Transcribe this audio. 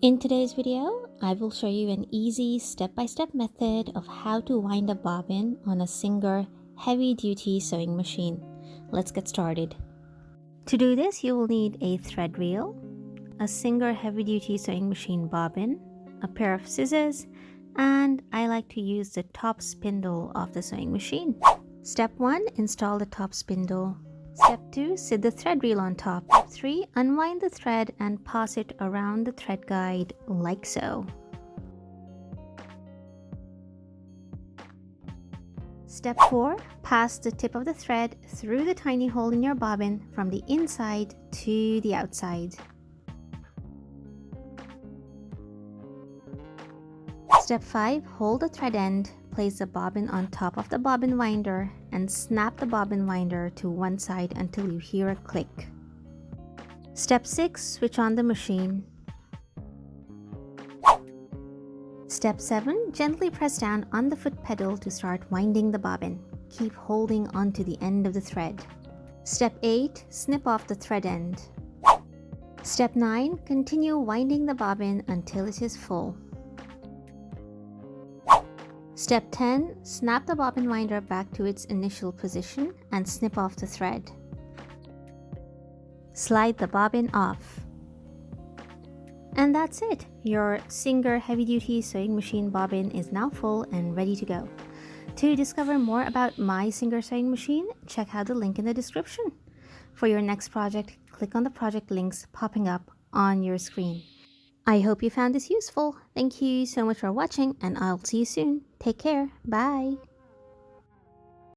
In today's video, I will show you an easy step-by-step method of how to wind a bobbin on a Singer heavy-duty sewing machine. Let's get started. To do this, you will need a thread reel, a Singer heavy-duty sewing machine bobbin, a pair of scissors, and I like to use the top spindle of the sewing machine. Step 1. Install the top spindle. Step 2. Sit the thread reel on top. Step 3. Unwind the thread and pass it around the thread guide like so. Step 4. Pass the tip of the thread through the tiny hole in your bobbin from the inside to the outside. Step 5. Hold the thread end, place the bobbin on top of the bobbin winder, and snap the bobbin winder to one side until you hear a click. Step 6. Switch on the machine. Step 7. Gently press down on the foot pedal to start winding the bobbin. Keep holding onto the end of the thread. Step 8. Snip off the thread end. Step 9. Continue winding the bobbin until it is full. Step 10. Snap the bobbin winder back to its initial position and snip off the thread. Slide the bobbin off. And that's it! Your Singer heavy-duty sewing machine bobbin is now full and ready to go. To discover more about my Singer sewing machine, check out the link in the description. For your next project, click on the project links popping up on your screen. I hope you found this useful. Thank you so much for watching, and I'll see you soon. Take care. Bye.